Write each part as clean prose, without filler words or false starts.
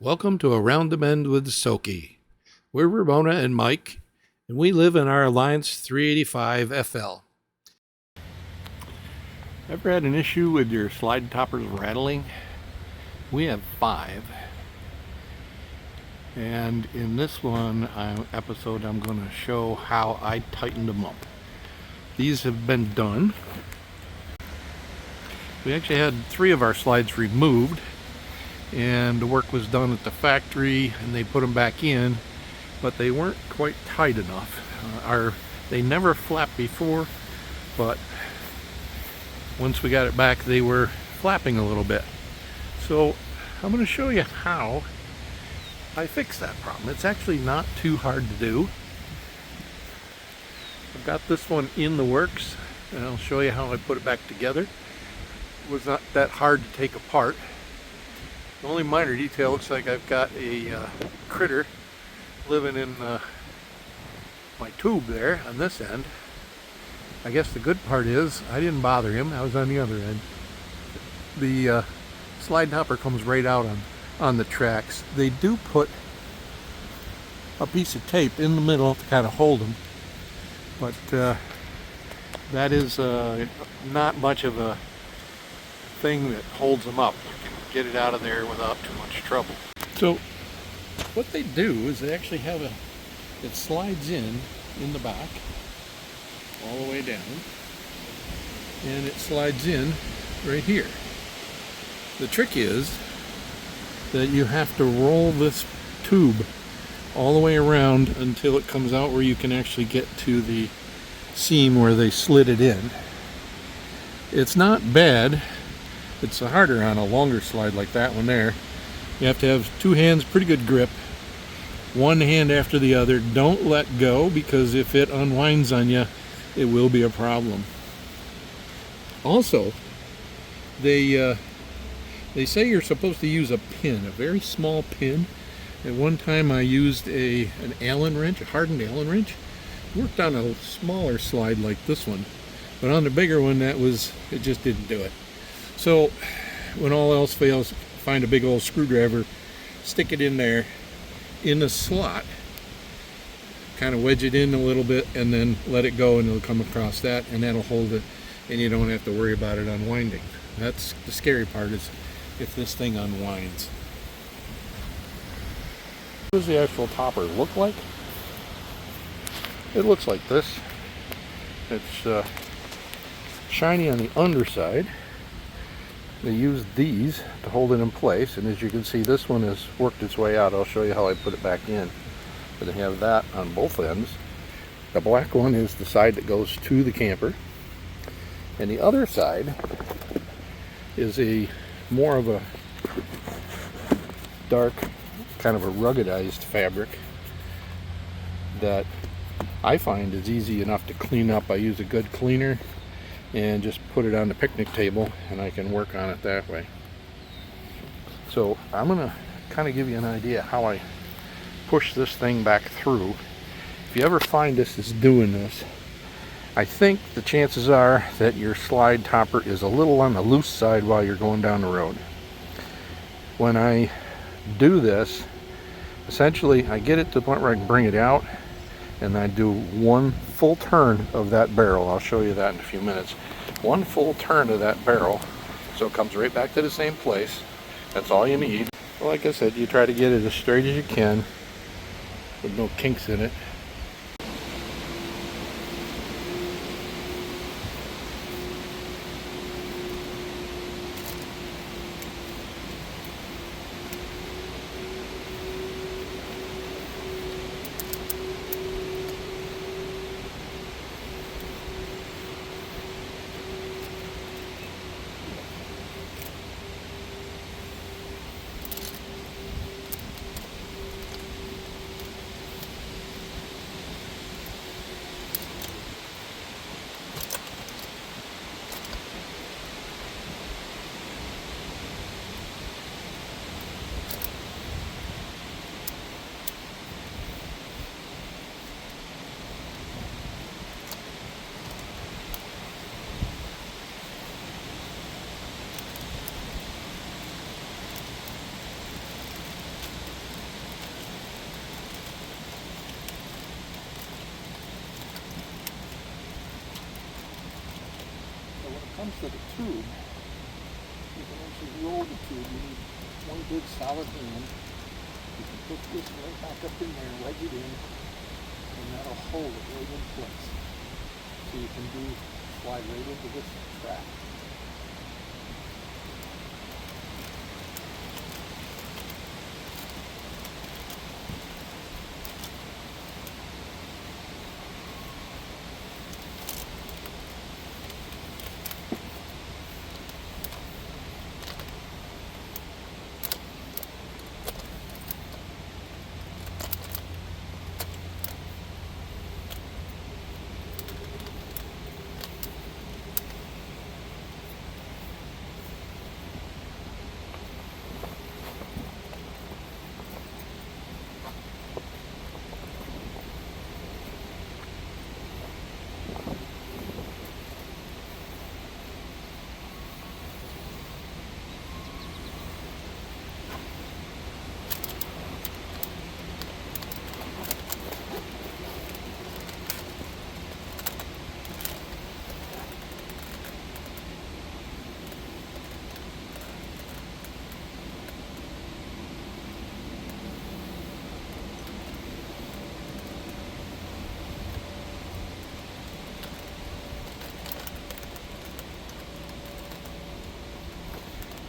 Welcome to Around the Bend with Soki. We're Ramona and Mike, and we live in our Alliance 385 FL. Ever had an issue with your slide toppers rattling? We have 5. And in this episode, I'm going to show how I tightened them up. These have been done. We actually had 3 of our slides removed, and the work was done at the factory, and they put them back in, but they weren't quite tight enough. They never flapped before, but once we got it back, they were flapping a little bit. So I'm going to show you how I fixed that problem. It's actually not too hard to do. I've got this one in the works, and I'll show you how I put it back together. It was not that hard to take apart. The only minor detail, looks like I've got a critter living in my tube there on this end. I guess the good part is I didn't bother him. I was on the other end. The slide hopper comes right out on the tracks. They do put a piece of tape in the middle to kind of hold them, but that is not much of a thing that holds them up. Get it out of there without too much trouble. So what they do is they actually have it slides in the back all the way down, and it slides in right here. The trick is that you have to roll this tube all the way around until it comes out where you can actually get to the seam where they slid it in. It's not bad. It's harder on a longer slide like that one there. You have to have 2 hands, pretty good grip, one hand after the other. Don't let go, because if it unwinds on you, it will be a problem. Also, they say you're supposed to use a pin, a very small pin. At one time I used an Allen wrench, a hardened Allen wrench. Worked on a smaller slide like this one, but on the bigger one, it just didn't do it. So when all else fails, find a big old screwdriver, stick it in there in the slot, kind of wedge it in a little bit, and then let it go, and it'll come across that, and that'll hold it, and you don't have to worry about it unwinding. That's the scary part, is if this thing unwinds. What does the actual topper look like? It looks like this. It's shiny on the underside. They use these to hold it in place, and as you can see, this one has worked its way out. I'll show you how I put it back in. But they have that on both ends. The black one is the side that goes to the camper, and the other side is more of a dark, kind of a ruggedized fabric that I find is easy enough to clean up. I use a good cleaner and just put it on the picnic table, and I can work on it that way. So I'm gonna kind of give you an idea how I push this thing back through. If you ever find this is doing this, I think the chances are that your slide topper is a little on the loose side while you're going down the road. When I do this, essentially I get it to the point where I can bring it out, and I do one full turn of that barrel. I'll show you that in a few minutes. One full turn of that barrel, so it comes right back to the same place. That's all you need. Well, like I said, you try to get it as straight as you can with no kinks in it. of the tube, you can actually roll the tube. You need one good solid hand. You can put this right back up in there, wedge it in, and that'll hold it right in place. So you can slide right into this track.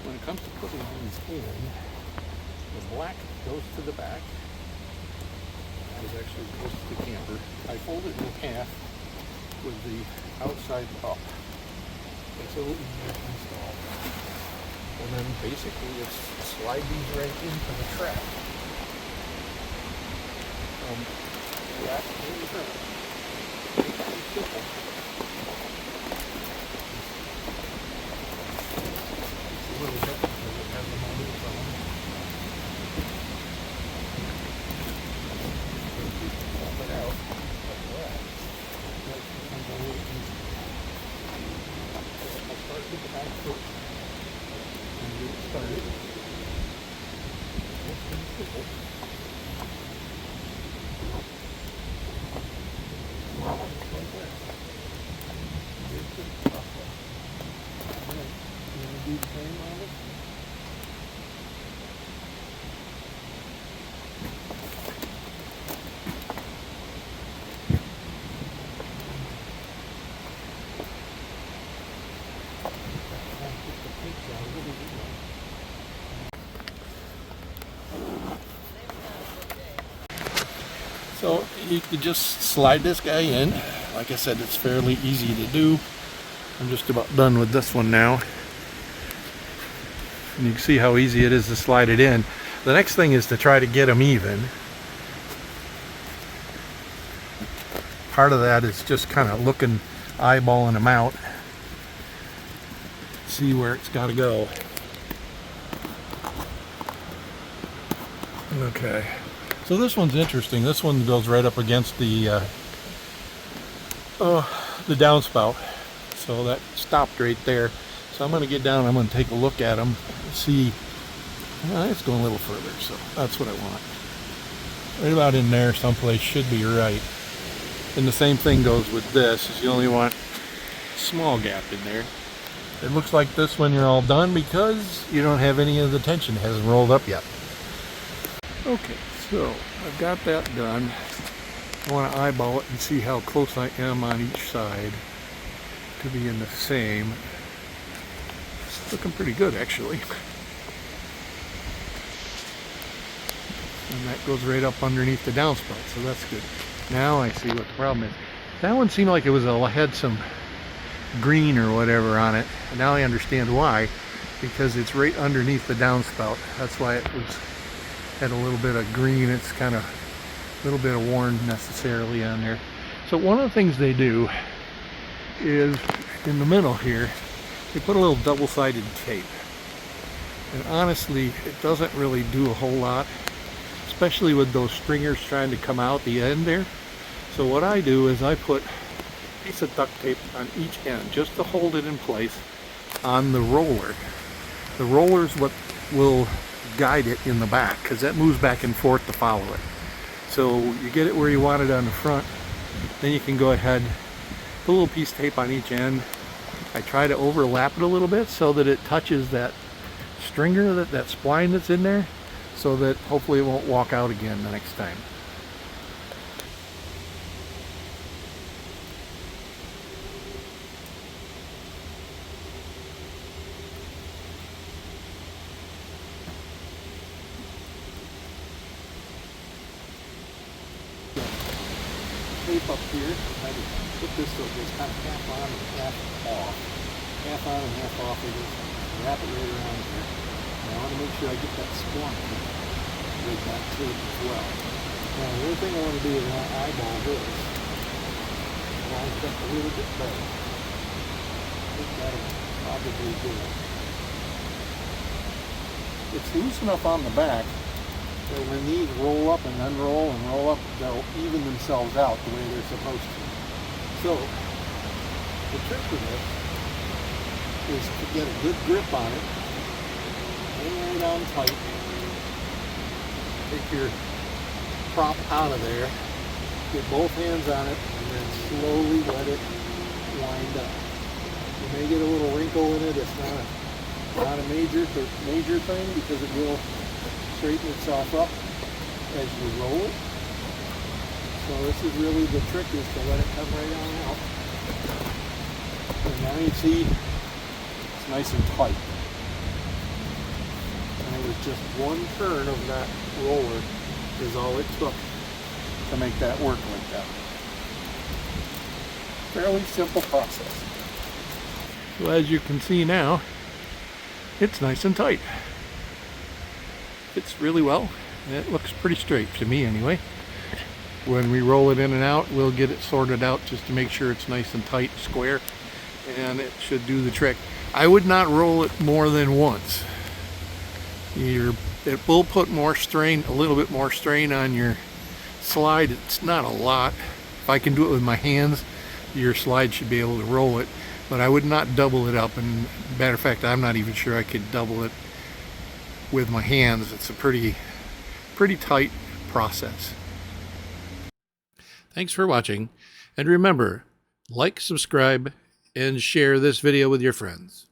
When it comes to putting these in, the black goes to the back. That actually goes to the camper. I fold it in half with the outside up. It's a little easier to install. And then basically it's slide these right into the track. That is it. Simple. A little bit because it has the motors on it. Pop it out like that. That becomes a little easier. I'll start with the back first and get it started. That's pretty simple. Just like that. Very quick process. Alright, you want to do the same on it? So you could just slide this guy in. Like I said, it's fairly easy to do. I'm just about done with this one now. And you can see how easy it is to slide it in. The next thing is to try to get them even. Part of that is just kind of looking, eyeballing them out. See where it's got to go. Okay. So this one's interesting. This one goes right up against the downspout. So that stopped right there. So I'm going to get down, I'm going to take a look at them, see. It's going a little further, so that's what I want. Right about in there someplace should be right. And the same thing goes with this, is you only want a small gap in there. It looks like this when you're all done because you don't have any of the tension, it hasn't rolled up yet. Okay, so I've got that done. I want to eyeball it and see how close I am on each side to be in the same. It's looking pretty good actually. And that goes right up underneath the downspout, so that's good. Now I see what the problem is. That one seemed like it was had some green or whatever on it. And now I understand why. Because it's right underneath the downspout. That's why it had a little bit of green. It's kind of a little bit of worn necessarily on there. So one of the things they do is in the middle here, they put a little double-sided tape. And honestly, it doesn't really do a whole lot, especially with those stringers trying to come out the end there. So what I do is I put a piece of duct tape on each end just to hold it in place on the roller. The roller is what will guide it in the back because that moves back and forth to follow it. So you get it where you want it on the front, then you can go ahead, put a little piece of tape on each end, I try to overlap it a little bit so that it touches that stringer, that spline that's in there, so that hopefully it won't walk out again the next time. Tape up here, I put this so it goes kind of half on and half off. Half on and half off. I just wrap it right around here. And I want to make sure I get that spline with that tape as well. Now the other thing I want to do is I want to eyeball this. Line it up a little bit better. I think that'll probably do it. It's loose enough on the back that when these roll up and unroll and roll up, they'll even themselves out the way they're supposed to. So, the trick to this is to get a good grip on it, hang it on tight, take your prop out of there, get both hands on it, and then slowly let it wind up. You may get a little wrinkle in it. It's not a major thing, because it will straighten itself up as you roll it. So this is really the trick, is to let it come right on out. And now you see it's nice and tight. And it was just one turn of that roller is all it took to make that work like that. Fairly simple process. So as you can see now, it's nice and tight. Fits really well, and it looks pretty straight to me anyway. When we roll it in and out, we'll get it sorted out just to make sure it's nice and tight, square, and it should do the trick. I would not roll it more than once. It will put more strain, a little bit more strain on your slide. It's not a lot. If I can do it with my hands, your slide should be able to roll it, but I would not double it up. And matter of fact, I'm not even sure I could double it with my hands. It's a pretty tight process. Thanks for watching, and remember, like, subscribe, and share this video with your friends.